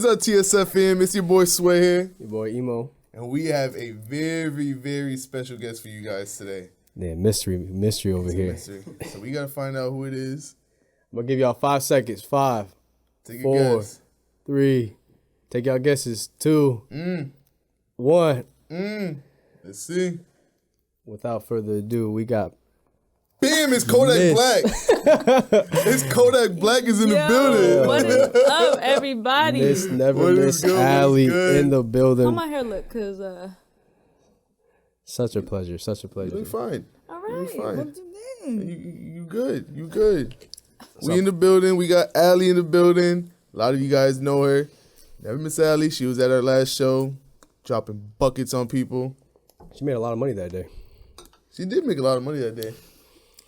What's up, TSF fam? It's your boy Sway here. Your boy Emo. And we have a very, very special guest for you guys today. Yeah, mystery over here. Mystery. So we gotta find out who it is. I'm gonna give y'all 5 seconds. 5, Take 4, a guess. 3. Take y'all guesses. 2, 1. Let's see. Without further ado, we got. Bam! It's Kodak Black. It's Kodak Black is in the building. What is up, everybody? Miss NeverMissAllie in the building. How my hair look? Cause Such a pleasure. Such a pleasure. You're fine. all right. You're fine. What you mean? You good. You good. We in the building. We got Allie in the building. A lot of you guys know her. NeverMissAllie. She was at our last show, dropping buckets on people. She made a lot of money that day. She did make a lot of money that day.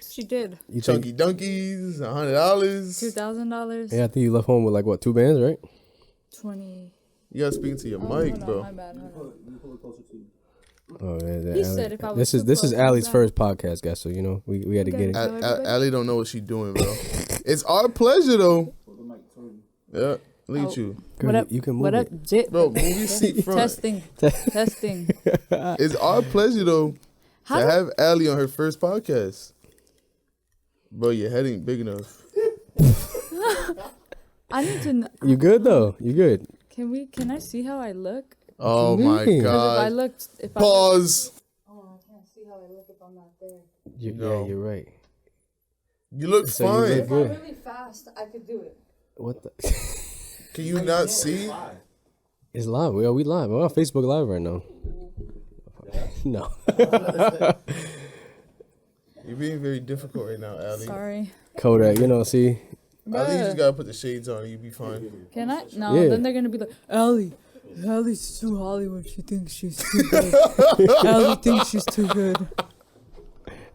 She did. Chunky Dunkies, $100. $2,000. Yeah, I think you left home with like what, 2 bands, right? 20. You gotta speak to your mic, Hold bro. on, my bad. Hold on. Oh yeah. He said if I was this too is close, Allie's I'm first podcast, guys. So you know we had to get it. Allie don't know what she's doing, bro. It's our pleasure, though. Yeah, look at you. Girl, What up? You can move What up, it. Jit? Bro, move your seat front. Testing. Testing. It's our pleasure, though, to have Allie on her first podcast. Bro, your head ain't big enough. I need to know. You good though? You good? Can I see how I look? Oh, my mean? 'Cause God. I Pause. can't see how I look if I'm not there. No. Yeah, you're right. You look So you fine. look If good. I'm really fast, I could do it. What the? Can you not see? It's live. We live. We're on Facebook Live right now. No. You're being very difficult right now, Allie. Sorry. Kodak, see. Allie, you just gotta put the shades on and you'll be fine. Can I? No, Yeah. then they're gonna be like, Allie's too Hollywood. She thinks she's too good. Allie thinks she's too good.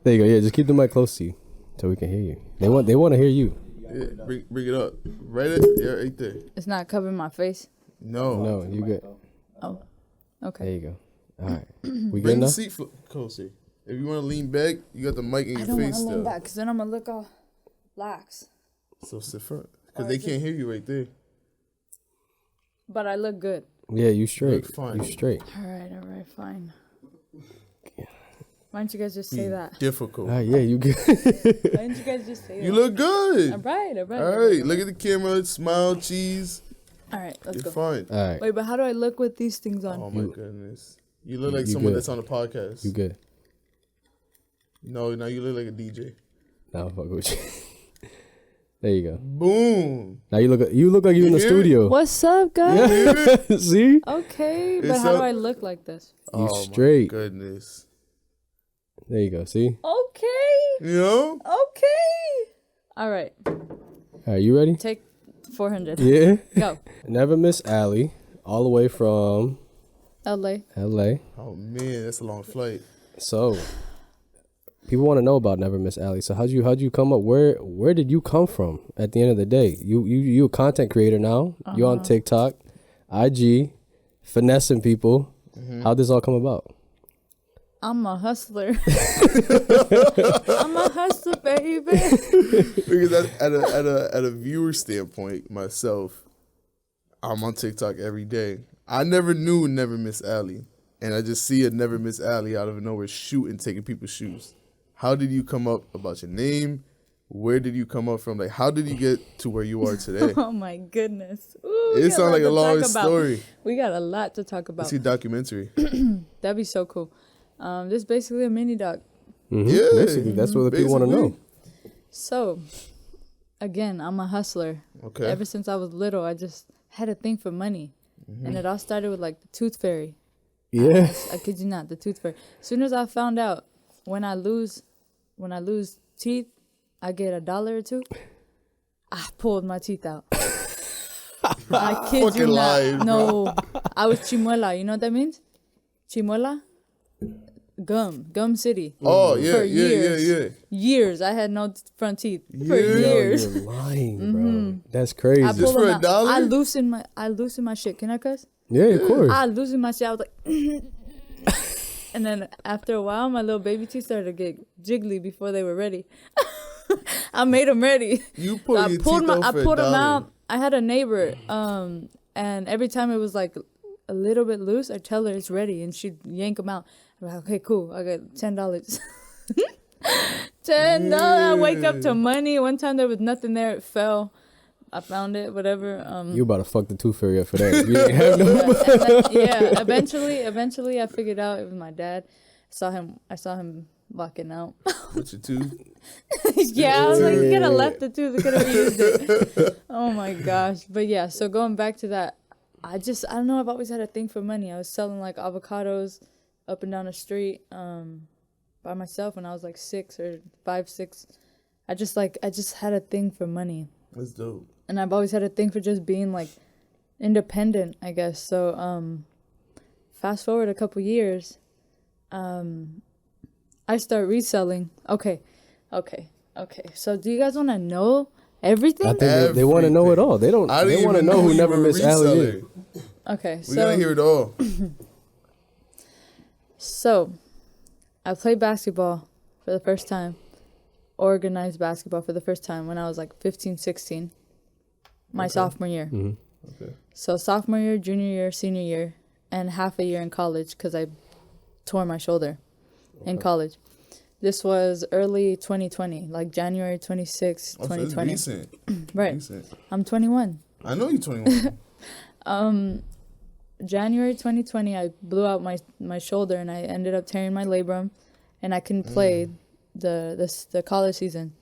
There you go. Yeah, just keep the mic close to you so we can hear you. They want to hear you. Yeah, bring it up. Right there. It's not covering my face. No. No, you good. Oh, There okay. you go. All right. We good Bring the now? seat closer. If you want to lean back, you got the mic in I your don't want face to lean still. back because then I'm gonna look all lax. So sit front. Because they can't hear you right there. But I look good. Yeah, you straight. Look fine. You straight. All right, fine. Why don't you guys just say that? Difficult. All right, yeah, you good. Why didn't you guys just say You that? look good. All right. All right, look at the camera. Smile, cheese. All right, let's You're go. fine. All right. Wait, but how do I look with these things on? Oh, my goodness. You look like You someone good. that's on a podcast. You good. No, now you look like a DJ. Nah, fuck with you. There you go. Boom. Now you look like you in the hear it? studio. What's up, guys? Yeah. See? Okay, It's but how do up. I look like this? You Oh, straight. my goodness. There you go. See? Okay. You know? Okay. All right. All right, you ready? Take 400. Yeah. Go. NeverMissAllie, all the way from LA. LA. Oh, man, that's a long flight. So, people want to know about NeverMissAllie. So, how'd you come up? Where did you come from? At the end of the day, you a content creator now. You on TikTok, IG, finessing people. How'd this all come about? I'm a hustler. I'm a hustler, baby. Because at a viewer standpoint, myself, I'm on TikTok every day. I never knew NeverMissAllie, and I just see a NeverMissAllie out of nowhere shooting, taking people's shoes. How did you come up about your name? Where did you come up from? Like, how did you get to where you are today? Oh my goodness. Ooh, we It got sounds like lot a to long talk about. story. We got a lot to talk about. It's a documentary. That'd be so cool. This is basically a mini doc. Yeah, Basically, that's what the people want to know. So, again, I'm a hustler. Okay. Ever since I was little, I just had a thing for money. And it all started with like the tooth fairy. Yeah. I kid you not, the tooth fairy. As soon as I found out when I lose teeth, I get $1 or $2. I pulled my teeth out. I kid you Fucking not. lying, bro. No, I was chimuela. You know what that means? Chimuela? Gum City. Oh, For yeah. years. Years. I had no front teeth for Yeah. years. You're lying, bro. That's crazy. I pulled for them out. $1? I loosened my shit. Can I cuss? Yeah, of course. I loosened my shit. I was like, and then after a while, my little baby teeth started to get jiggly before they were ready. I made them ready. You pull So your teeth out I for pulled them $1. out. I had a neighbor. And every time it was like a little bit loose, I tell her it's ready, and she'd yank them out. I'm like, okay, cool. I got $10. $10. I wake up to money. One time there was nothing there. It fell. I found it, whatever. You about to fuck the tooth fairy up for that. You didn't have no Eventually I figured out it was my dad. I saw him walking out. With your tooth? Yeah, I was like, you could have left the tooth. You could have used it. Oh my gosh. But yeah, so going back to that, I don't know, I've always had a thing for money. I was selling like avocados up and down the street by myself when I was like 6 or 5, 6. I just had a thing for money. That's dope. And I've always had a thing for just being like independent, I guess. So fast forward a couple years, I start reselling. Okay. So do you guys want to know everything? I think they want to know it all. They want to know who NeverMissAllie is. Okay, we gotta hear it all. So, I played basketball for the first time, organized basketball for the first time when I was like 15, 16, my sophomore year. Mm-hmm. Okay. So sophomore year, junior year, senior year, and half a year in college because I tore my shoulder in college. This was early 2020, like January 26, 2020. So it's recent. Right. Recent. I'm 21. I know you're 21. January 2020, I blew out my shoulder and I ended up tearing my labrum, and I couldn't play the college season.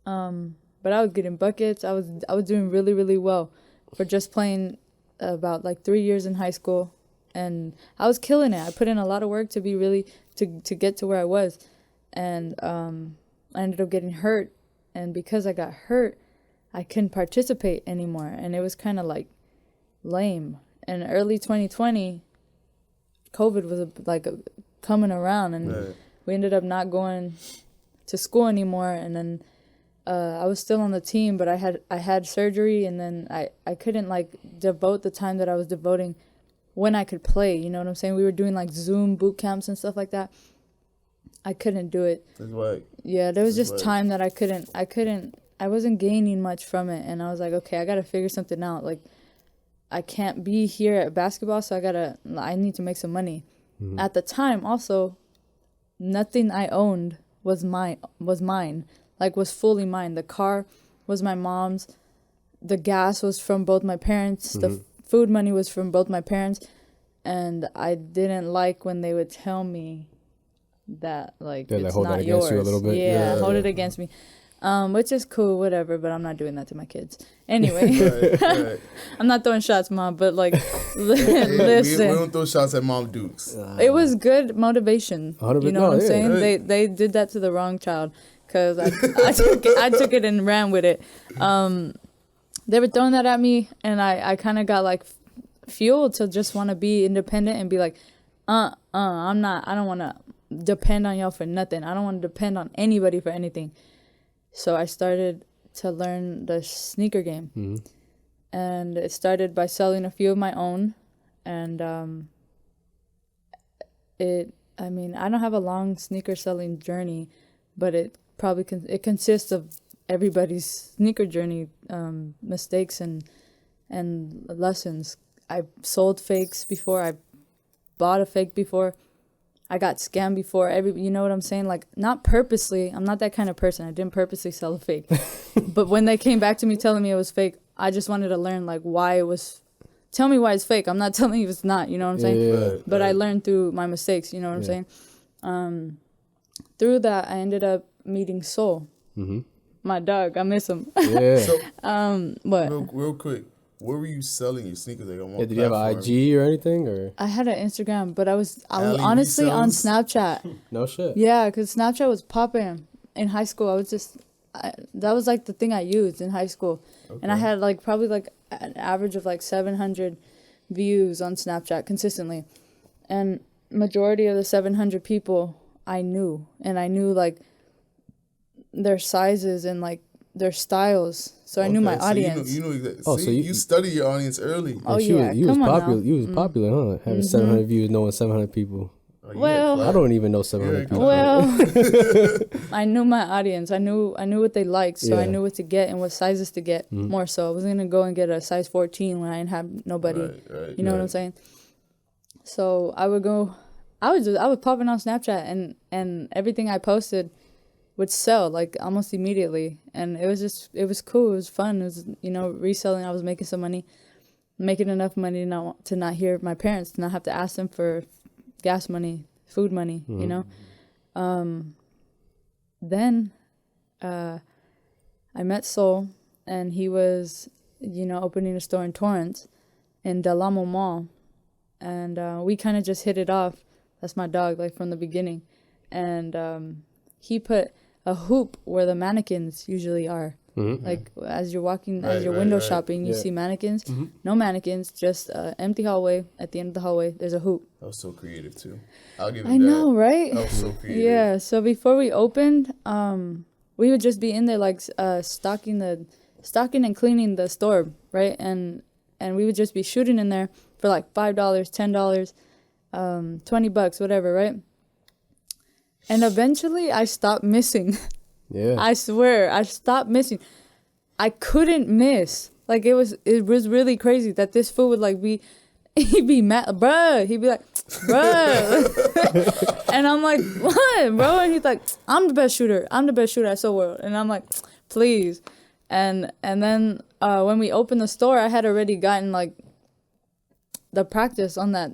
But I was getting buckets. I was doing really, really well for just playing about like 3 years in high school, and I was killing it. I put in a lot of work to be really to get to where I was, and I ended up getting hurt, and because I got hurt, I couldn't participate anymore, and it was kind of like lame. And early 2020, COVID was coming around, and we ended up not going to school anymore. And then I was still on the team, but I had surgery, and then I couldn't like devote the time that I was devoting when I could play. You know what I'm saying? We were doing like Zoom boot camps and stuff like that. I couldn't do it. That's right. Yeah, there was just time that I wasn't gaining much from it, and I was like, okay, I gotta figure something out. Like, I can't be here at basketball, so I need to make some money. Mm-hmm. At the time, also, nothing I owned was mine, like was fully mine. The car was my mom's. The gas was from both my parents. Mm-hmm. The food money was from both my parents. And I didn't like when they would tell me that, like, it's hold not that yours. Against you a little bit. Yeah, hold it against me. Which is cool, whatever, but I'm not doing that to my kids. Anyway, right. I'm not throwing shots, Mom, but like, listen. We don't throw shots at Mom Dukes. It was good motivation. You know what I'm saying? Right. They did that to the wrong child, because I took it and ran with it. They were throwing that at me, and I kind of got like fueled to just want to be independent and be like, I don't want to depend on y'all for nothing. I don't want to depend on anybody for anything. So I started to learn the sneaker game. Mm-hmm. And it started by selling a few of my own. And I don't have a long sneaker selling journey, but it probably it consists of everybody's sneaker journey, mistakes and lessons. I sold fakes before. I bought a fake before. I got scammed before. You know what I'm saying? Like, not purposely. I'm not that kind of person. I didn't purposely sell a fake. But when they came back to me telling me it was fake, I just wanted to learn, like, why it was. Tell me why it's fake. I'm not telling you it's not. You know what I'm saying? Yeah, but I learned through my mistakes. You know what I'm saying? Through that, I ended up meeting Soul. Mm-hmm. My dog. I miss him. Yeah. So, what? Real quick. Where were you selling your sneakers? Like, on what did you have an IG or anything? Or I had an Instagram, but I was honestly resells? On Snapchat. No shit. Yeah, because Snapchat was popping in high school. That was like the thing I used in high school. Okay. And I had like probably like an average of like 700 views on Snapchat consistently. And majority of the 700 people I knew. And I knew like their sizes and like their styles. So I knew my audience. You knew exactly. So you studied your audience early. Oh, yeah. You was popular, huh? Having 700 views, knowing 700 people. Well, I don't even know 700 people. well, I knew my audience. I knew what they liked, so I Yeah. knew what to get and what sizes to get. More so, I wasn't gonna go and get a size 14 when I didn't have nobody. Right, You know what I'm saying? So I would go. I would pop it on Snapchat, and everything I posted would sell like almost immediately, and it was cool. It was fun. It was reselling. I was making some money, making enough money to not hear my parents, to not have to ask them for gas money, food money. Then I met Soul, and he was opening a store in Torrance, in Del Amo Mall, and we kind of just hit it off. That's my dog, like from the beginning, and he put a hoop where the mannequins usually are. Like as you're walking, as you're window shopping, you see mannequins. No mannequins, just empty hallway. At the end of the hallway, there's a hoop. That was so creative too. I'll give it I know, right? That was so creative. Yeah. So before we opened, we would just be in there like stocking and cleaning the store, right? And we would just be shooting in there for like $5, $10, $20, whatever, right? And eventually, I stopped missing. Yeah. I swear, I stopped missing. I couldn't miss. Like it was really crazy that this fool would like be, he'd be mad, bruh. He'd be like, bruh, and I'm like, what, bro? And he's like, I'm the best shooter. At Soul World. And I'm like, please. And then when we opened the store, I had already gotten like the practice on that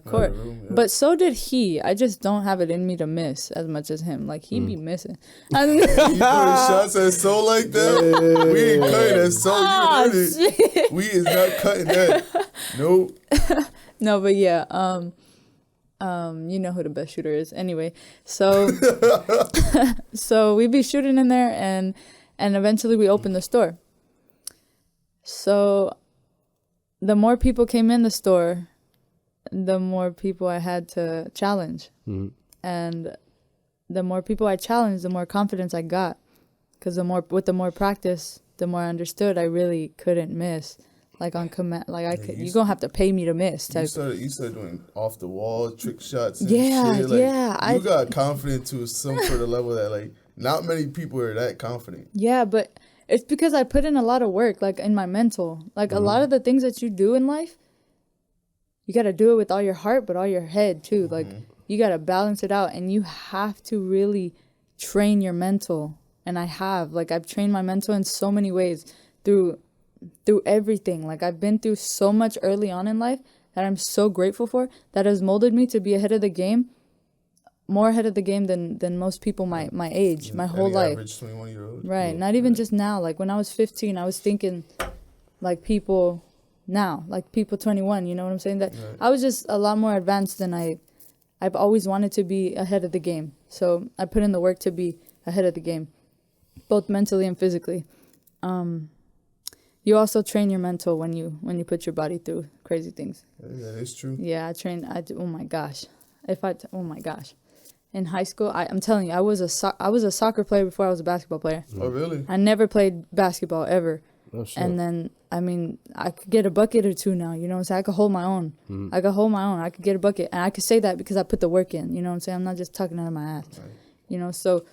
court, but so did he. I just don't have it in me to miss as much as him. Like he be missing. I mean, You throwing shots at Soul like that? We ain't cutting that Soul. You heard it. We is not cutting that. Nope. No, but yeah, you know who the best shooter is. Anyway, so so we be shooting in there, and eventually we open the store. So the more people came in the store, the more people I had to challenge. And the more people I challenged, the more confidence I got. Because the more practice, the more I understood I really couldn't miss. Like on command, like I could, you're gonna have to pay me to miss. You started doing off the wall trick shots. And Yeah, shit. Like, yeah. You got confident to some sort of level that like not many people are that confident. Yeah, but it's because I put in a lot of work, like in my mental. Like a lot of the things that you do in life, you got to do it with all your heart, but all your head too. Like you got to balance it out, and you have to really train your mental. And I've trained my mental in so many ways through everything. Like I've been through so much early on in life that I'm so grateful for, that has molded me to be ahead of the game. More ahead of the game than most people my age, my whole life. Average 21-year-old. Right. Not even just now. Like when I was 15, I was thinking like people now, like people 21. You know what I'm saying? That I was just a lot more advanced than I've always wanted to be ahead of the game. So I put in the work to be ahead of the game, both mentally and physically. You also train your mental when you put your body through crazy things. Yeah, that is true. Yeah, oh my gosh. Oh my gosh. In high school, I'm telling you, I was a soccer player before I was a basketball player. Oh, really? I never played basketball ever. Oh, shit. And then, I mean, I could get a bucket or two now, you know what I'm saying? I could hold my own. I could hold my own. I could get a bucket. And I could say that because I put the work in, you know what I'm saying? I'm not just talking out of my ass. Right. You know, so,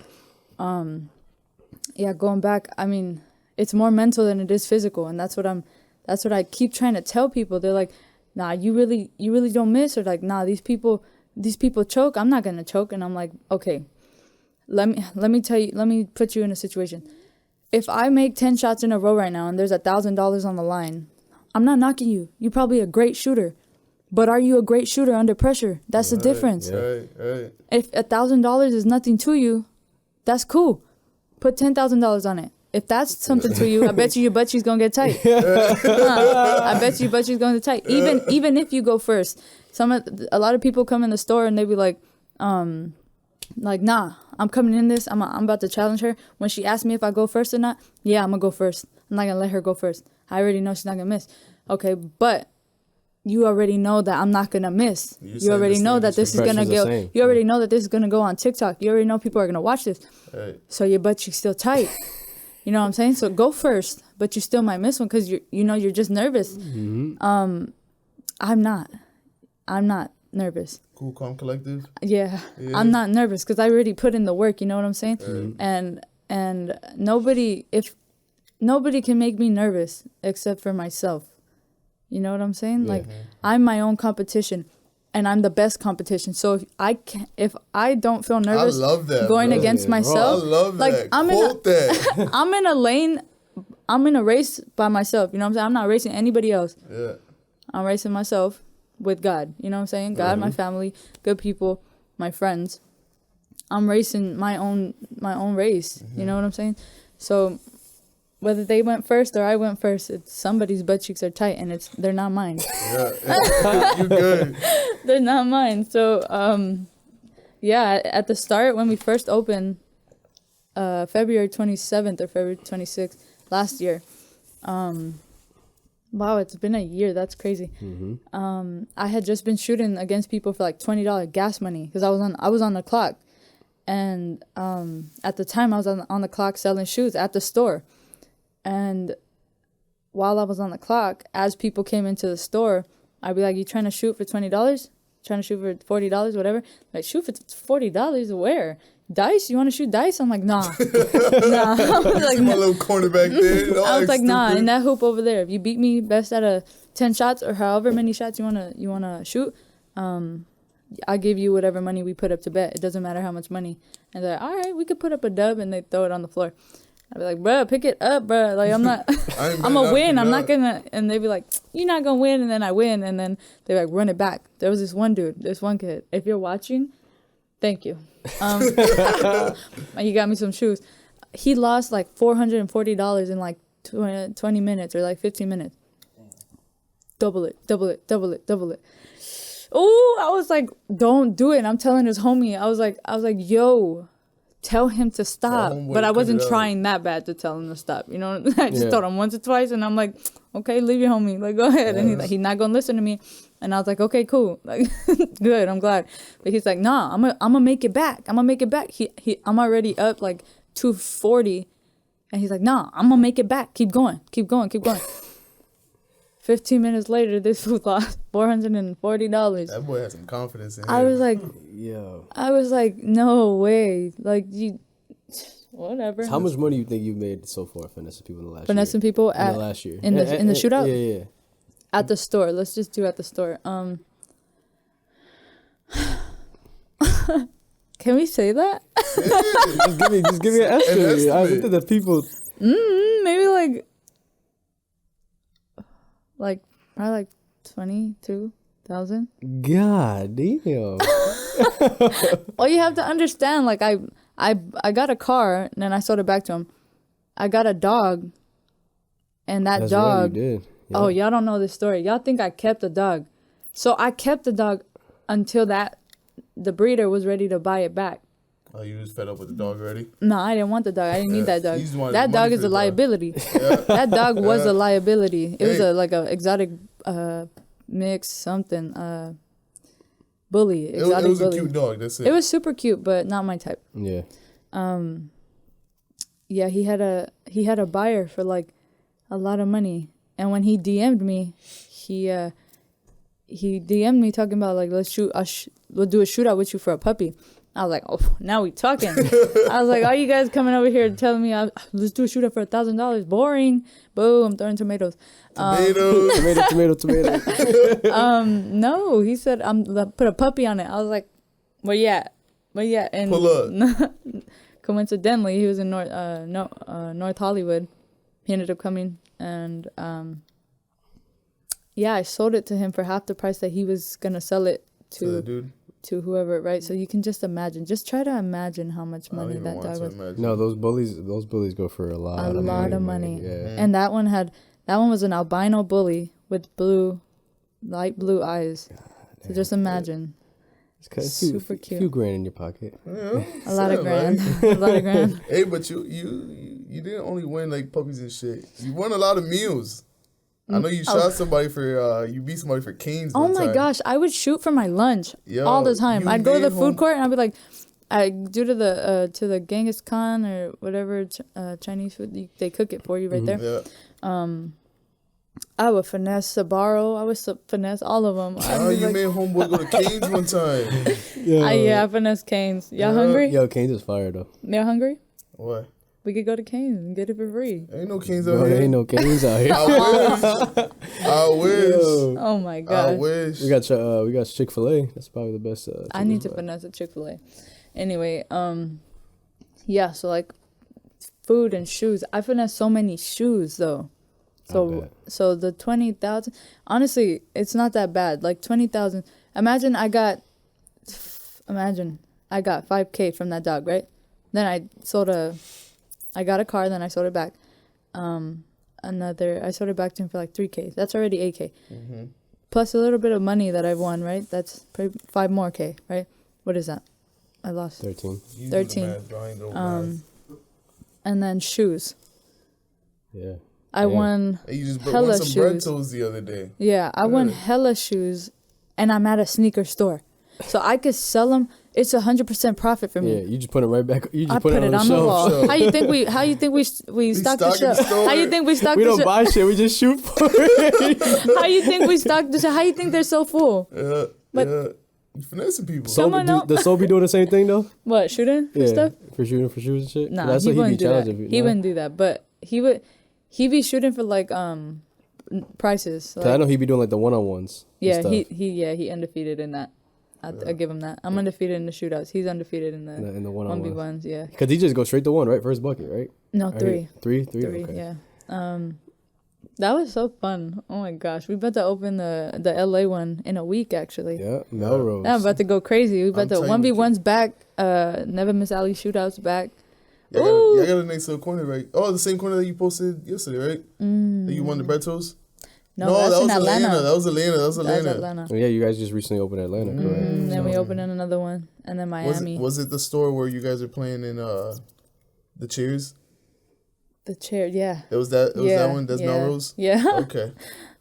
yeah, going back, I mean, it's more mental than it is physical. And that's what I keep trying to tell people. They're like, nah, you really don't miss, or like, nah, these people choke, I'm not gonna choke. And I'm like, okay, let me put you in a situation. If I make 10 shots in a row right now and there's $1,000 on the line, I'm not knocking you. You're probably a great shooter, but are you a great shooter under pressure? That's the difference. Right. If $1,000 is nothing to you, that's cool. Put $10,000 on it. If that's something to you, I bet you your butt cheek's gonna get tight. I bet you your butt cheek's gonna get tight. Even if you go first. A lot of people come in the store and they be like, nah, I'm coming in this. I'm about to challenge her. When she asks me if I go first or not, yeah, I'm gonna go first. I'm not gonna let her go first. I already know she's not gonna miss. Okay, but you already know that I'm not gonna miss. You already know that this is gonna go. You already know that this is gonna go on TikTok. You already know people are gonna watch this. Right. So your butt cheek's still tight. You know what I'm saying? So go first, but you still might miss one because you're just nervous. Mm-hmm. I'm not. nervous. Cool, calm, collective. Yeah. I'm not nervous because I already put in the work. You know what I'm saying? And nobody can make me nervous except for myself. You know what I'm saying? Like I'm my own competition, and I'm the best competition. So if I don't feel nervous going against myself, I love like that. that. I'm in a lane. I'm in a race by myself. You know what I'm saying? I'm not racing anybody else. Yeah. I'm racing myself with God. You know what I'm saying? God, my family, good people, my friends. I'm racing my own race. You know what I'm saying? So whether they went first or I went first, it's somebody's butt cheeks are tight, and they're not mine. Yeah. You good. They're not mine. So at the start when we first opened, February 27th or February 26th last year. Wow, it's been a year. That's crazy. I had just been shooting against people for like $20 gas money because I was on the clock, and at the time I was on the clock selling shoes at the store, and while I was on the clock, as people came into the store, I'd be like, "You trying to shoot for $20? Trying to shoot for $40? Whatever? Like, shoot for $40? Where? Dice? You want to shoot dice?" I'm like, nah. I was like, my little cornerback there. I was like, nah, in that hoop over there. If you beat me best out of 10 shots or however many shots you wanna shoot, I'll give you whatever money we put up to bet. It doesn't matter how much money. And they're like, all right, we could put up a dub, and they throw it on the floor. I'd be like, bruh, pick it up, bruh. Like, I'm not, I'm gonna win. I'm not gonna, and they'd be like, you're not gonna win, and then I win, and then they like run it back. There was this one kid. If you're watching, thank you. He got me some shoes. He lost like $440 in like 20 minutes or like 15 minutes. Double it. Oh, I was like, don't do it. And I'm telling his homie, I was like, yo, tell him to stop. But I wasn't trying that bad to tell him to stop. You know, I just told him once or twice, and I'm like, okay, leave your homie. Like, go ahead. And he's not gonna listen to me. And I was like, okay, cool. Like, good. I'm glad. But he's like, nah, I'm gonna make it back. I'm I'm already up like 240, and he's like, nah, I'm gonna make it back. Keep going. 15 minutes later, this fool lost $440. That boy had some confidence in him. I was like, yo. I was like, no way. Like, you, whatever. So how much money you think you made so far finessing people in the last year? Finessing people in the last year. In the shootout? Yeah. At the store. Let's just do at the store. Can we say that? just give me an estimate. I think that people. Maybe like probably like 22,000. God damn. Well, you have to understand. Like I got a car and then I sold it back to him. I got a dog, and that That's dog. Right, you did. Yeah. Oh, y'all don't know this story. Y'all think I kept the dog. So I kept the dog until the breeder was ready to buy it back. Oh, you was fed up with the dog already? No, I didn't want the dog. I didn't need that dog. That dog is a liability. Yeah. That dog was a liability. It was like a exotic mix something bully. Exotic it was bully. a cute dog. That's it. It was super cute, but not my type. Yeah. Yeah, he had a buyer for like a lot of money, and when he DM'd me, he DM'd me talking about like, let's do a shootout with you for a puppy. I was like, oh, now we talking. I was like, are you guys coming over here telling me let's do a shootout for $1,000? Boring. Boom, throwing tomatoes. Tomato. No, he said put a puppy on it. I was like, where you at? And Pull up. Coincidentally, he was in North Hollywood. He ended up coming, and I sold it to him for half the price that he was gonna sell it to whoever, right? So you can just imagine. Just try to imagine how much money that dog was. Imagine. No, those bullies go for a lot of money. Yeah. And that one was an albino bully with light blue eyes. So just imagine. It's super cute. A few grand in your pocket. Yeah, a lot of grand. Hey, but you didn't only win like puppies and shit. You won a lot of meals. I know you shot somebody for you beat somebody for canes. Oh my gosh, I would shoot for my lunch all the time. I'd go to the food court and I'd be like, due to the Genghis Khan or whatever Chinese food, they cook it for you right there. Yeah. I would finesse Sabaro. I would finesse all of them. Oh, you made homeboy go to Canes one time. Yeah, I finesse Canes. Y'all hungry? Yo, Canes is fire though. Y'all hungry? What? We could go to Canes and get it for free. Ain't no Canes Bro, out there here. ain't no Canes out here. I wish. Yo. Oh my I god. wish. We got Chick-fil-A. That's probably the best. I need to finesse a Chick-fil-A. Anyway, yeah. So like, food and shoes. I finesse so many shoes though. So the 20,000. Honestly, it's not that bad. Like 20,000. Imagine I got 5K from that dog, right? Then I got a car, then I sold it back. I sold it back to him for like 3K. That's already 8K. Mm-hmm. Plus a little bit of money that I've won, right? That's probably 5 more K, right? What is that? I lost 13. 13. And then shoes. Yeah. I won Hey, you just hella won some bread shoes. toes the other day. Yeah, I won hella shoes, and I'm at a sneaker store, so I could sell them. It's 100% profit for me. Yeah, you just put it right back. You just I put it on the the wall. Shelf. How you think we stock the stocking the shelf? store. How you think we stock We the don't shelf? buy shit. We just shoot for it. How you think we stock the shelf? How you think they're so full? But- Yeah. You finessing people. So- Someone know- Does Soul be doing the same thing though? What, shooting Yeah, stuff? for shooting for shoes and shit. Nah, That's he what wouldn't be do that. challenging. He wouldn't do that, but he be shooting for like prices. Cause I know he be doing like the one-on-ones. Yeah, and stuff. he undefeated in that. I give him that. I'm undefeated in the shootouts. He's undefeated in the in the one-on-ones. 1v1s. Yeah. Cause he just goes straight to one, right? First bucket, right? No, Or 3. Three. 3. Okay. Yeah. That was so fun. Oh my gosh, we about to open the LA one in a week actually. Yeah, Melrose. I'm about to go crazy. We about to telling you, 1v1's back. NeverMissAllie shootouts back. Yeah, I got a nice little corner, right? Oh, the same corner that you posted yesterday, right? That you won the bread toast? No, that's that in was Atlanta. That was Atlanta. That was Atlanta. Oh, yeah, you guys just recently opened Atlanta, correct? Then we opened in another one, and then Miami. Was it the store where you guys are playing in the Cheers? The chair, yeah. It was that one? That's yeah. Melrose? Yeah. Okay.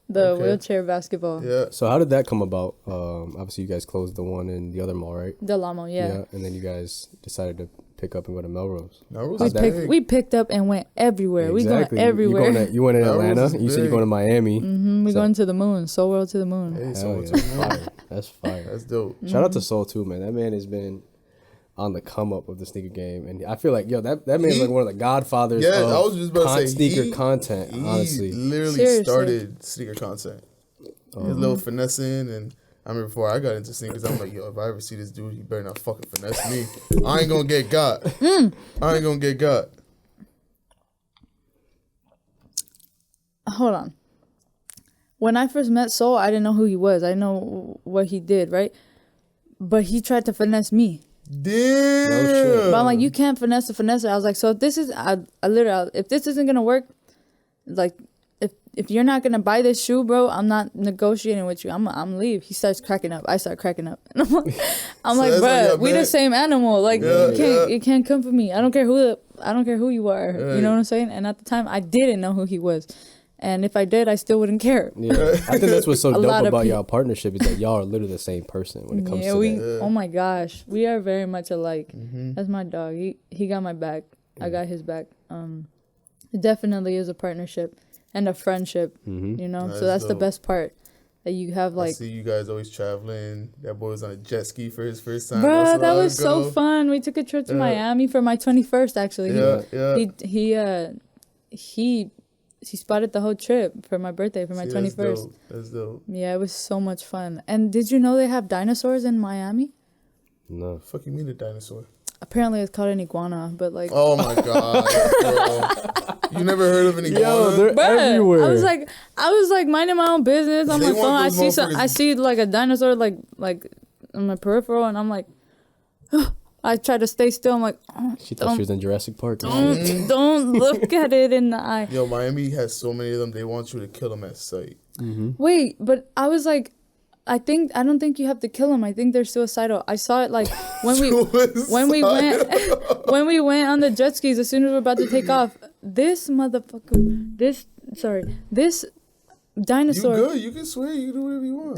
The wheelchair basketball. Yeah. So how did that come about? Obviously, you guys closed the one in the other mall, right? Del Amo, yeah. And then you guys decided to pick up and go to Melrose. Melrose We is big. we picked up and went everywhere. Exactly. We going everywhere. You went in Melrose Atlanta. is You said you're big. going to Miami. We So- going to the moon. Soul World to the moon. Hey, Hell so yeah, that's fire. That's fire. that's dope. Shout out to Soul too, man. That man has been on the come up of the sneaker game, and I feel like that man's like one of the godfathers. Yeah, of I was just about to say sneaker content. Honestly, he literally Seriously. started sneaker content. His little finessing, and I remember before I got into sneakers, I'm like, yo, if I ever see this dude, he better not fucking finesse me. I ain't gonna get got. I ain't gonna get got. Hold on. When I first met Soul, I didn't know who he was. I didn't know what he did, right? But he tried to finesse me. Damn. But I'm like, you can't finesse a finesser. I was like, so if this is, I literally, if this isn't gonna work, like, if you're not gonna buy this shoe, bro, I'm not negotiating with you. I'm leave. He starts cracking up. I start cracking up. And I'm like, that's how bro, y'all we the met? same animal. Like, Yeah, you can't come for me. I don't care who you are. You know what I'm saying? And at the time, I didn't know who he was. And if I did, I still wouldn't care. yeah. I think that's what's so A lot dope of about people- y'all partnership is that y'all are literally the same person when it comes to that. Oh my gosh, we are very much alike. That's my dog. He got my back. I got his back. It definitely is a partnership and a friendship. You know, so that's the dope. best part. That you have I like, see you guys always traveling. That boy was on a jet ski for his first time. bro, that was so fun. We took a trip to Miami for my 21st. Actually, he spotted the whole trip for my birthday for my 21st. That's dope. Yeah, it was so much fun. And did you know they have dinosaurs in Miami? No. Fuck you mean a dinosaur? Apparently it's called an iguana, but like, Oh my god, bro. You never heard of an iguana? Yo, they're bruh, everywhere. I was like minding my own business on They my want phone. those I see like a dinosaur like on my peripheral, and I'm like, I try to stay still. I'm like, She thought she was in Jurassic Park. And shit. don't look at it in the eye. Yo, Miami has so many of them. They want you to kill them at sight. Wait, but I was like, I don't think you have to kill them. I think they're suicidal. I saw it like when we went when we went on the jet skis. As soon as we were about to take off, this dinosaur. You good? You can swear. You can do whatever you want.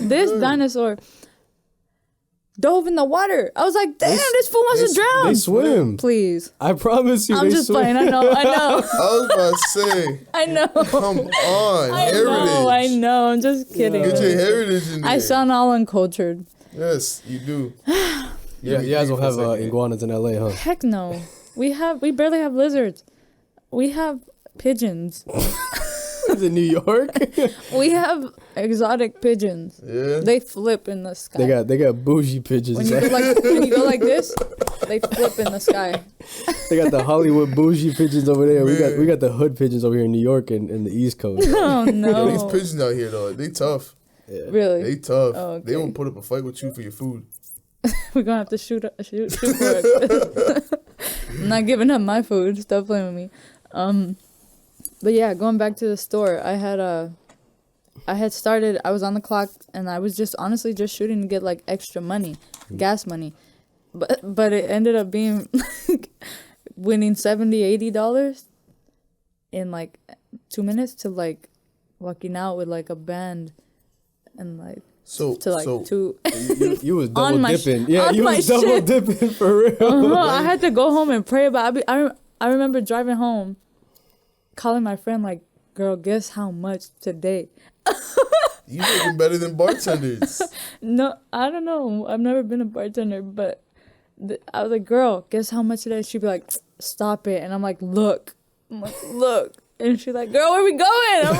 This dinosaur dove in the water. I was like, damn, this fool wants to drown. They swim. Please. I promise you. I'm they just swim. playing. I know. I was about to say. I know. Come on, heritage. I know. I'm just kidding. Get your heritage in there. I sound all uncultured. Yes, you do. Yeah, you guys don't have iguanas in LA, huh? Heck no. We barely have lizards. We have pigeons. Is it New York? We have exotic pigeons. Yeah. They flip in the sky. They got bougie pigeons. when you go like this, they flip in the sky. They got the Hollywood bougie pigeons over there. Man. We got the hood pigeons over here in New York and the East Coast. Oh Yo, no. these pigeons out here though, they tough. Yeah. Really? They tough. Oh, okay. They won't put up a fight with you for your food. We're gonna have to shoot for it. I'm not giving up my food. Stop playing with me. But yeah, going back to the store, I had started. I was on the clock, and I was just honestly just shooting to get like extra money, gas money, but it ended up being like winning $70-$80 in like 2 minutes to like walking out with like a band and like. So You was double On my dipping. sh- on you my was double shit. dipping for real. I had to go home and pray about it. I remember driving home, calling my friend like, girl, guess how much today? you looking better than bartenders. No, I don't know. I've never been a bartender, but I was like, girl, guess how much today? She'd be like, stop it. And I'm like, look. I'm like, look. And she's like, girl, where we going? I'm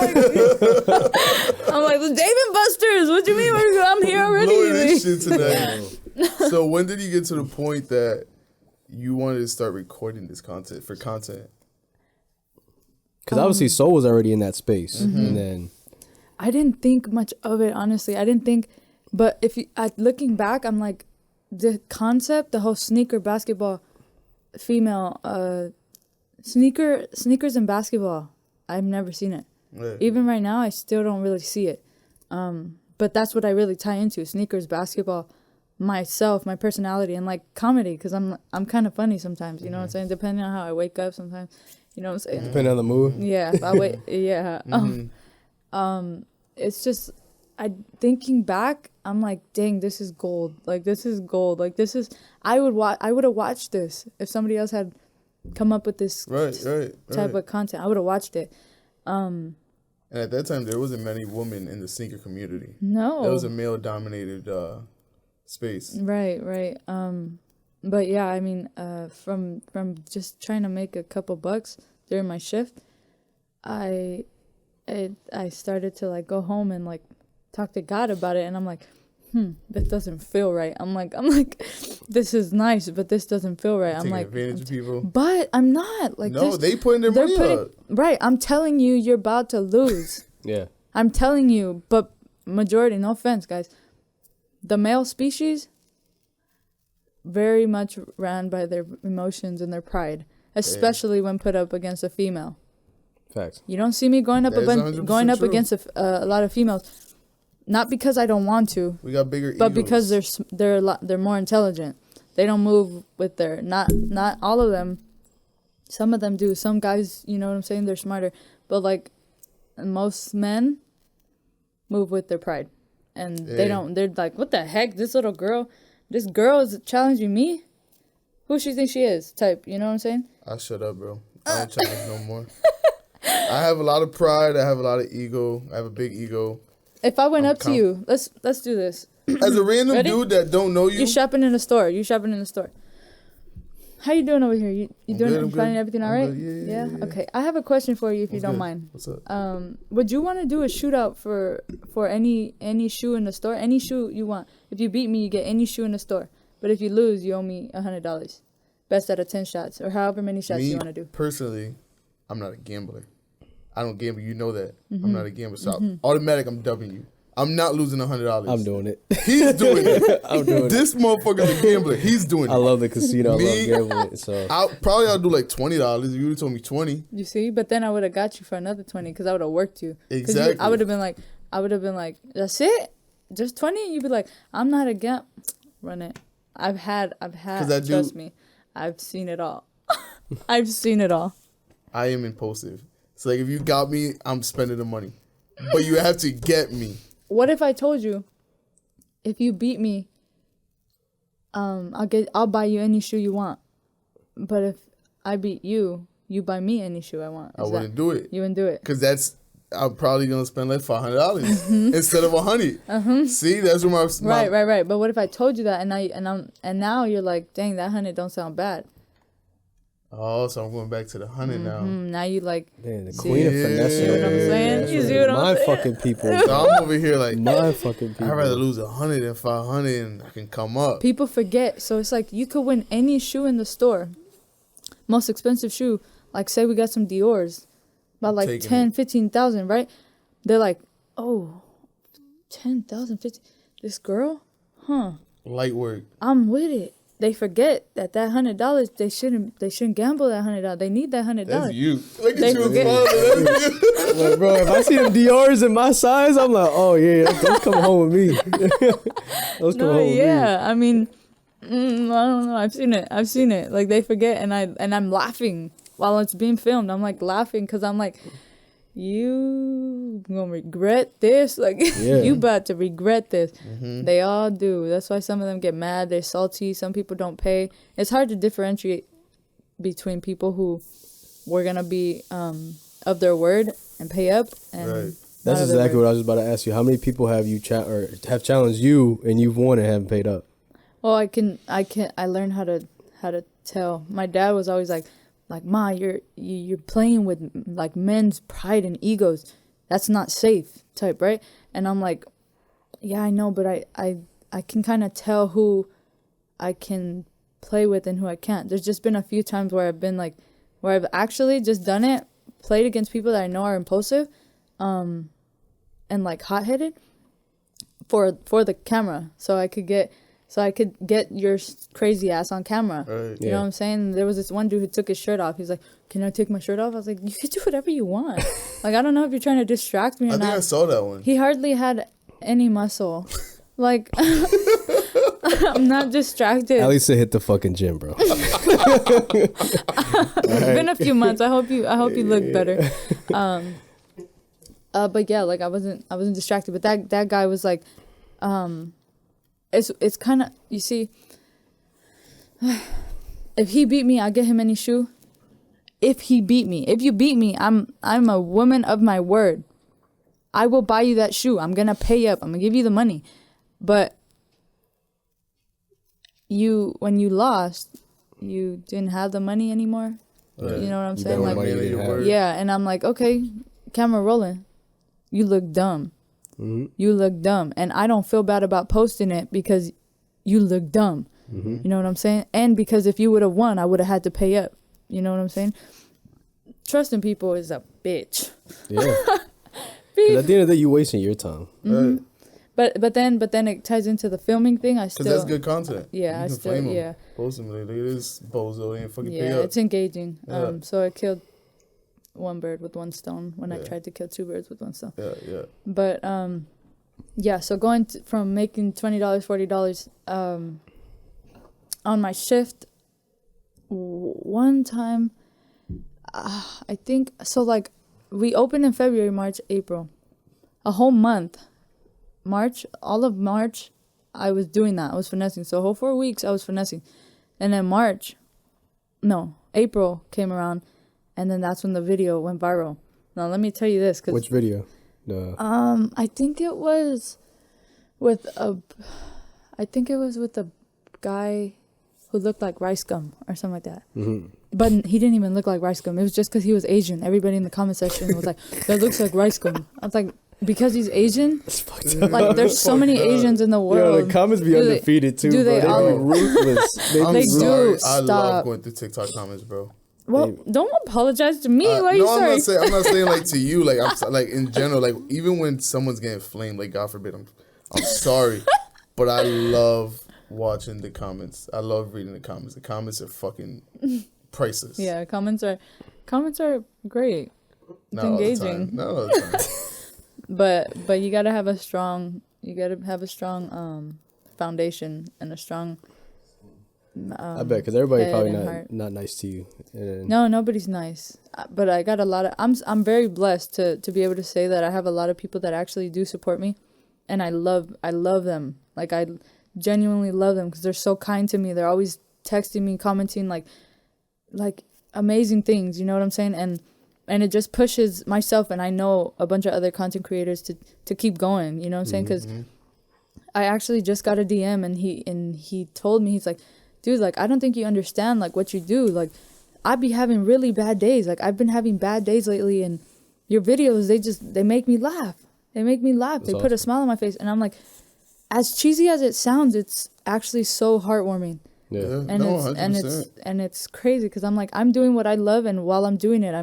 like, the Dave and Buster's. What do you mean? Where we going? I'm here already. Blowing this shit tonight. So when did you get to the point that you wanted to start recording this content for content? Because obviously Soul was already in that space. And then I didn't think much of it, honestly. I didn't think, but looking back, I'm like, the concept, the whole sneaker basketball, female, sneakers and basketball, I've never seen it. Yeah. Even right now, I still don't really see it. But that's what I really tie into: sneakers, basketball, myself, my personality, and like comedy. Because I'm kind of funny sometimes. You know what I'm saying? Depending on how I wake up, sometimes. You know what I'm saying? depending on the mood. Yeah, if I wait. Yeah. It's just, thinking back, I'm like, dang, this is gold. Like this is gold. Like this is. I would have watched this if somebody else had come up with this type of content. I would have watched it. And at that time, there wasn't many women in the sneaker community. No. That was a male-dominated space. Right. But yeah, I mean, from just trying to make a couple bucks during my shift, I started to like go home and like talk to God about it, and I'm like, this doesn't feel right. I'm like, this is nice, but this doesn't feel right. Taking advantage of people. But I'm not like. No, they putting their money up. Right, I'm telling you, you're about to lose. Yeah. I'm telling you, but majority, no offense, guys, the male species very much ran by their emotions and their pride, especially when put up against a female. Facts. You don't see me going up against a lot of females. Not because I don't want to. We got bigger but egos. because they're more intelligent. They don't move with their not all of them. Some of them do. Some guys, you know what I'm saying, they're smarter. But like most men move with their pride. And they don't, they're like, what the heck? This girl is challenging me? Who she thinks she is? Type, you know what I'm saying? I shut up, bro. I don't challenge no more. I have a lot of pride. I have a lot of ego. I have a big ego. If I went up to you, let's do this. As a random dude that don't know you. You shopping in the store. How you doing over here? You doing it? Finding everything all right? Yeah. Okay. I have a question for you if you don't mind. What's up? Would you want to do a shootout for any shoe in the store? Any shoe you want. If you beat me, you get any shoe in the store. But if you lose, you owe me $100. Best out of 10 shots or however many shots you want to do. Personally, I'm not a gambler. I don't gamble. You know that. I'm not a gambler. So automatic, I'm dubbing you. I'm not losing $100. I'm doing it. He's doing it. I'm doing it. This motherfucker's a gambler. He's doing it. I love the casino. I love gambling. So I'll do like $20 if you would have told me 20. You see, but then I would have got you for another 20 because I would have worked you. Exactly. I would have been like, that's it, just 20. You'd be like, I'm not a gamble. Run it. I've had. Trust me, I've seen it all. I've seen it all. I am impulsive. It's like if you got me, I'm spending the money, but you have to get me. What if I told you, if you beat me, I'll buy you any shoe you want. But if I beat you, you buy me any shoe I want. I wouldn't do it. You wouldn't do it. Because I'm probably going to spend like $500 instead of $100. See, that's where my Right. But what if I told you that and now you're like, dang, that 100 don't sound bad. Oh, so I'm going back to the 100 now. Now you like, Man, the queen of finesse. see what I'm saying? You see what I'm My saying? fucking people. So I'm over here like, My fucking people. I'd rather lose 100 than 500 and I can come up. People forget. So it's like you could win any shoe in the store. Most expensive shoe. Like say we got some Dior's. About like Taking 10, 15,000, right? They're like, oh, 10,000, 15. This girl? Huh. Light work. I'm with it. They forget that $100, they shouldn't gamble that $100. They need that $100. That's you. Look They at you. forget. That's you. Like, bro, if I see them Dior's in my size, I'm like, oh yeah, those come home with me. Those come home with me. I mean, I don't know. I've seen it. Like they forget, and I'm laughing while it's being filmed. I'm like laughing because I'm like, you gonna regret this. Like you about to regret this. They all do. That's why some of them get mad. They're salty. Some people don't pay. It's hard to differentiate between people who were gonna be of their word and pay up and. Right. That's exactly what I was about to ask you. How many people have you have challenged you and you've won and haven't paid up? Well, I learned how to tell. My dad was always like, Ma, you're playing with like men's pride and egos. That's not safe type, right? And I'm like, yeah, I know, but I can kind of tell who I can play with and who I can't. There's just been a few times where I've actually just done it, played against people that I know are impulsive, and like hot-headed for the camera, so I could get your crazy ass on camera. Right. You know what I'm saying? There was this one dude who took his shirt off. He's like, can I take my shirt off? I was like, you could do whatever you want. Like, I don't know if you're trying to distract me or I not. think I saw that one. He hardly had any muscle. Like, I'm not distracted. At least it hit the fucking gym, bro. It's been a few months. I hope you look better. But yeah, like I wasn't distracted. But that guy was like, it's kind of, you see, if he beat me, I'll get him any shoe. If you beat me, I'm a woman of my word. I will buy you that shoe. I'm gonna pay you up. I'm gonna give you the money. But when you lost, you didn't have the money anymore. Right. You know what I'm saying? Like, yeah, and I'm like, okay, camera rolling. You look dumb. Mm-hmm. You look dumb. And I don't feel bad about posting it because you look dumb. Mm-hmm. You know what I'm saying? And because if you would have won, I would have had to pay up. You know what I'm saying? Trusting people is a bitch. Yeah. 'Cause at the end of the day, you're wasting your time. Mm-hmm. But then it ties into the filming thing. Because that's good content. Yeah, you I still yeah. Post them. Like, look at this bozo. He ain't fucking pay Yeah, up. it's engaging. Yeah. So I killed one bird with one stone when I tried to kill two birds with one stone. Yeah. But yeah. So going from making $20, $40 on my shift, one time, I think so. Like we opened in February, March, April, a whole month. All of March, I was doing that. I was finessing. So a whole 4 weeks, I was finessing. And then April came around, and then that's when the video went viral. Now, let me tell you this. Which video? I think it was with a guy who looked like rice gum or something like that. Mm-hmm. But he didn't even look like rice gum. It was just because he was Asian. Everybody in the comment section was like, that looks like rice gum. I was like, because he's Asian? Like, there's so many Asians in the world. Yo, the comments be undefeated too. Do they all? They be ruthless. They do. I love Stop. going through TikTok comments, bro. Well, don't apologize to me. Why are you no, sorry? I'm not saying like to you. Like I'm like in general. Like even when someone's getting flamed, like God forbid, I'm sorry, but I love watching the comments. I love reading the comments. The comments are fucking priceless. Yeah, comments are great. It's Not all the engaging. time. Not all the time. But you gotta have a strong foundation and a strong I bet because everybody head probably and not nice to you. And No, nobody's nice. But I got a lot of I'm very blessed to be able to say that I have a lot of people that actually do support me, and I love them. Like genuinely love them because they're so kind to me. They're always texting me, commenting like amazing things. You know what I'm saying? And it just pushes myself, and I know a bunch of other content creators to keep going. You know what I'm saying? Because I actually just got a DM, and he told me, he's like, dude, like, I don't think you understand like what you do. Like, I be having really bad days. Like, I've been having bad days lately, and your videos, they make me laugh. They make me laugh. They put a smile on my face, and I'm like, as cheesy as it sounds, it's actually so heartwarming. Yeah, And it's crazy because I'm like, I'm doing what I love, and while I'm doing it,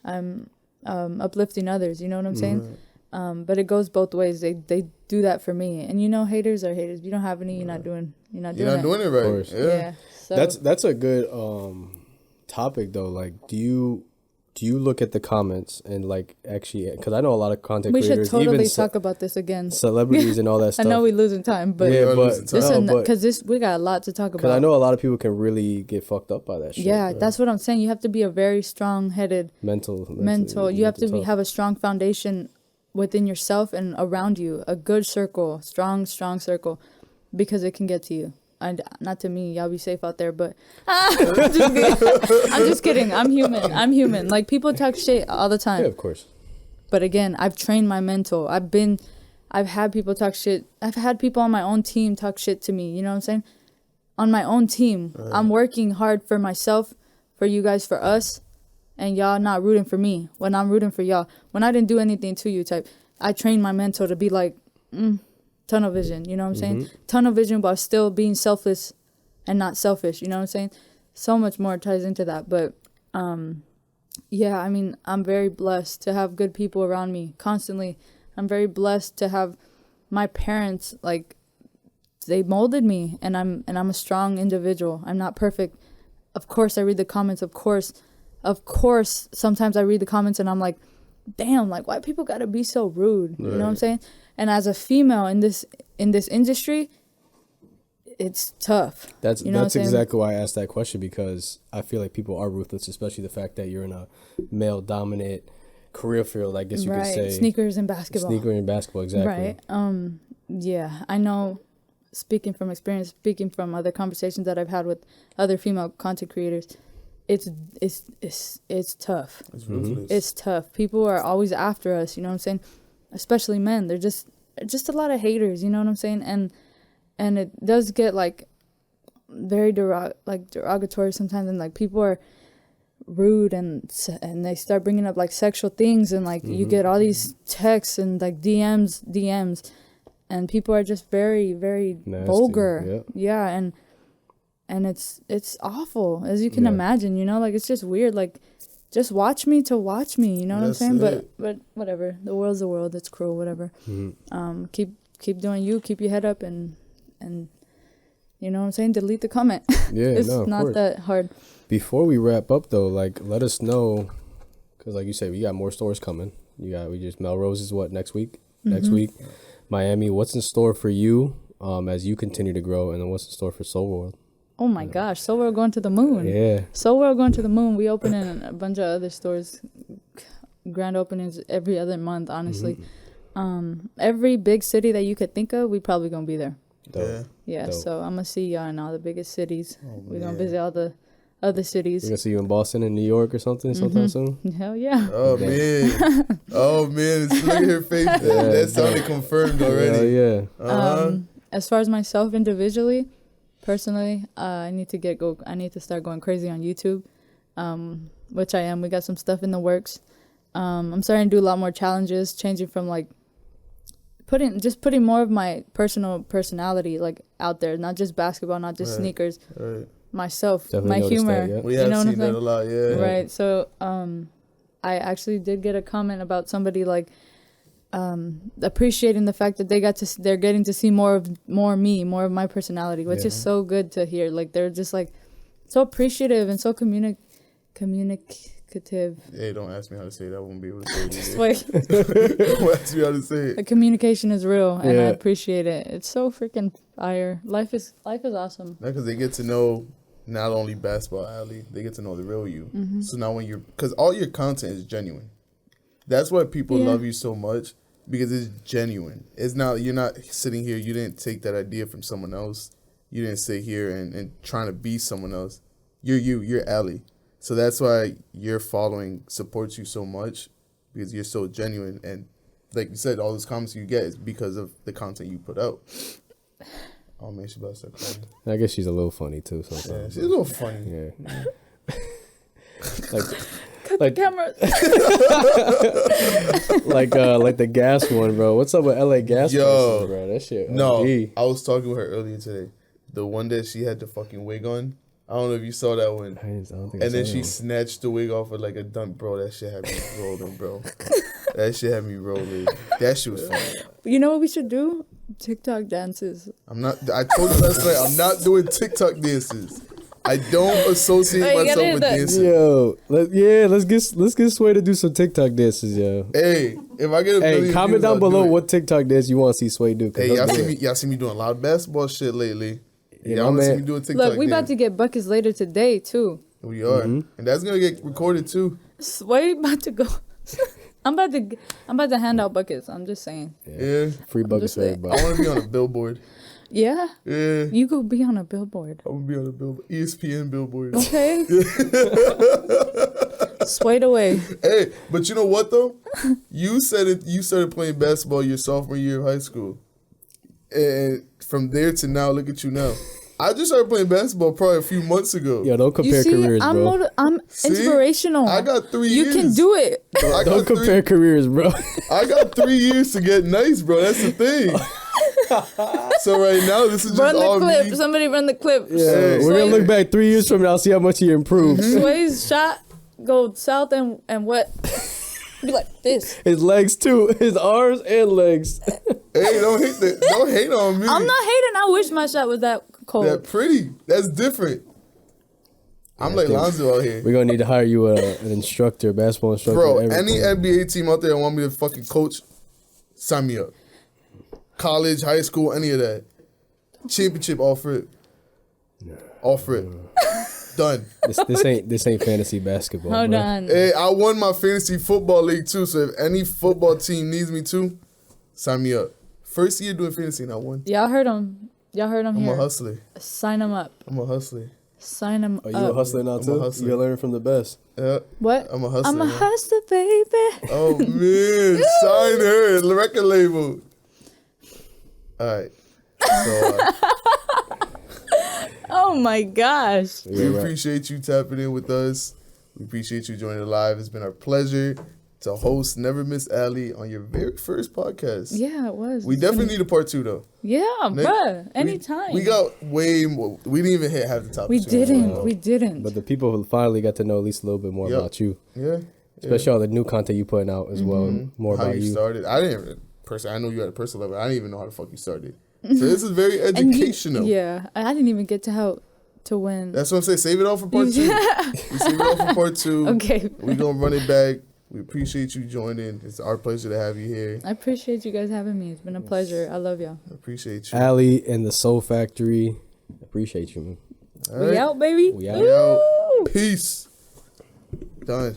I'm uplifting others. You know what I'm saying? But it goes both ways. They do that for me, and haters are haters. If you don't have any, you're not doing it right. Yeah. So That's a good topic though. Like, do you look at the comments and like actually, because I know a lot of content creators. We should totally even talk about this again. Celebrities and all that stuff. I know we're losing time, but we got a lot to talk about. Because I know a lot of people can really get fucked up by that shit. Yeah, that's what I'm saying. You have to be a very strong-headed mental. You have to have a strong foundation within yourself and around you, a good circle, strong circle, because it can get to you. And not to me, y'all be safe out there, but I'm just kidding. I'm human. Like, people talk shit all the time. Yeah, of course. But again, I've trained my mental. I've had people talk shit. I've had people on my own team talk shit to me. You know what I'm saying? On my own team, I'm working hard for myself, for you guys, for us, and y'all not rooting for me when I'm rooting for y'all. When I didn't do anything to you, I trained my mental to be like, tunnel vision, you know what I'm saying? Tunnel vision, but still being selfless and not selfish, you know what I'm saying? So much more ties into that. But yeah, I mean, I'm very blessed to have good people around me constantly. I'm very blessed to have my parents, like, they molded me, and I'm a strong individual. I'm not perfect. Of course I read the comments. Of course sometimes I read the comments and I'm like, damn, like, why people gotta be so rude? You know what I'm saying? And as a female in this industry, it's tough. That's exactly why I asked that question, because I feel like people are ruthless, especially the fact that you're in a male dominant career field, I guess you could say. Sneakers and basketball, exactly. Right. Yeah, I know, speaking from experience, speaking from other conversations that I've had with other female content creators, it's tough. It's ruthless. It's tough. People are always after us, you know what I'm saying? Especially men. They're just a lot of haters, you know what I'm saying? And it does get like very derogatory sometimes, and like people are rude and they start bringing up like sexual things, and like you get all these texts and like DMs, and people are just very, very nasty, vulgar. Yep. Yeah, and it's awful, as you can imagine, you know, like, it's just weird, like, just watch me to watch me, you know what I'm saying? But whatever, the world's the world, it's cruel, whatever. Keep doing you, keep your head up, and you know what I'm saying, delete the comment. Yeah, it's not that hard. Before we wrap up though, like, let us know, because like you said, we got more stores coming. Melrose is what, next week? Next week. Miami, what's in store for you as you continue to grow, and then what's in store for Soul World? Oh my gosh, Soul World going to the moon. Yeah. Soul World going to the moon. We open in a bunch of other stores, grand openings every other month, honestly. Every big city that you could think of, we probably gonna be there. Dope. Yeah, Dope. So I'm gonna see y'all in all the biggest cities. We're gonna visit all the other cities. We're gonna see you in Boston and New York or something sometime soon. Hell yeah. Oh man, look at her face. That sounded confirmed already. Yeah. As far as myself individually, personally, I need to start going crazy on YouTube, which I am. We got some stuff in the works. I'm starting to do a lot more challenges, changing from like putting more of my personality like out there, not just basketball, not just sneakers, myself, definitely my humor. That, yeah. We have seen that a lot, yeah. Right. So I actually did get a comment about somebody like appreciating the fact that they're getting to see more of my personality, which is so good to hear. Like, they're just like so appreciative and so communicative. Hey, don't ask me how to say that. I won't be able to say it. Just wait. Don't ask me how to say it. The communication is real, and I appreciate it. It's so freaking fire. Life is awesome. Because they get to know not only Basketball Alley, they get to know the real you. So now because all your content is genuine. That's why people love you so much, because it's genuine. It's not, you're not sitting here, you didn't take that idea from someone else. You didn't sit here and trying to be someone else. You're Allie. So that's why your following supports you so much, because you're so genuine. And like you said, all those comments you get is because of the content you put out. Oh man, she about to start crying. I guess she's a little funny too Yeah, sometimes. she's a little funny. Yeah. Cut like- the camera. like the gas one, bro. What's up with LA gas Yo. prices, bro? That shit. No, OD. I was talking with her earlier today. The one that she had the fucking wig on. I don't know if you saw that one. I don't think I And then saw she that snatched the wig off with like a dump, bro. That shit had me rolling, bro. That shit had me rolling. That shit was funny. You know what we should do? TikTok dances. I told you last night, I'm not doing TikTok dances. I don't associate Hey, you gotta myself do with that. dancing. Yo, let's get Sway to do some TikTok dances, yo. Hey, if I get a Hey, million comment views, down I'll do below it. what TikTok dance you want to see Sway do. 'Cause Hey, he'll do it. y'all see me doing loud basketball shit lately. Yeah, Y'all my want to see man- me do a TikTok Look, we about dance. to get buckets later today too. We are. Mm-hmm. And that's going to get recorded too. Sway about to go. I'm about to hand out buckets. I'm just saying. Yeah. Free buckets just for saying. everybody. I want to be on a billboard. Yeah, Yeah. you go be on a billboard. I'm going to be on a billboard. ESPN billboard. Okay. Swayed away. Hey, but you know what though? You said it. You started playing basketball your sophomore year of high school, and from there to now, look at you now. I just started playing basketball probably a few months ago. Yo, don't You compare see, careers, I'm bro. I'm See? inspirational. I got 3 You years. can do it. I Don't got compare careers, bro. I got 3 years to get nice, bro. That's the thing. So right now, this is just Run all the clip. me. Somebody run the clip. Yeah, Hey. we're gonna look back 3 years from now, see how much he improved. Sway's shot go south and what? Be like this. His legs too, his arms and legs. Hey, don't hate on me. I'm not hating. I wish my shot was that cold. that pretty. That's different. I'm like think- Lonzo out here. We're gonna need to hire you an instructor, basketball instructor. Bro, everything. any NBA team out there that want me to fucking coach, sign me up. College, high school, any of that. Championship, offer it. Offer it. Done. This ain't fantasy basketball. Hold bro. on. Hey, I won my fantasy football league too, so if any football team needs me to, sign me up. First year doing fantasy and I won. Y'all heard him. Y'all heard him I'm here. a hustler. Sign him up. I'm a hustler. Sign him Are you up. a hustler now I'm a too? hustler. You're learning from the best. Yeah, What? I'm a hustler. I'm a man. hustler, baby. Oh man, sign her the record label. All right. So Oh my gosh. we appreciate you tapping in with us. We appreciate you joining the live. It's been our pleasure to host Never Miss Allie on your very first podcast. Yeah, it was. We definitely need a part 2 though. Yeah, Nick, bruh. Anytime. We got way more. We didn't even hit half the topics. We didn't. wanted. We didn't. But the people who finally got to know at least a little bit more Yep. about you, Yeah. especially all the new content you putting out as well, more How about you you. started. I didn't even personally. I know you at a personal level. I didn't even know how the fuck you started. So this is very And you- educational. yeah, I didn't even get to help to win. That's what I'm saying. Save it all for part 2. We save it all for part 2. Okay. We're going to run it back. We appreciate you joining. It's our pleasure to have you here. I appreciate you guys having me. It's been a pleasure. I love y'all. I appreciate you. Allie and the Soul Factory, appreciate you, man. All We right. out, baby. We out. We out. Woo! Peace. Done.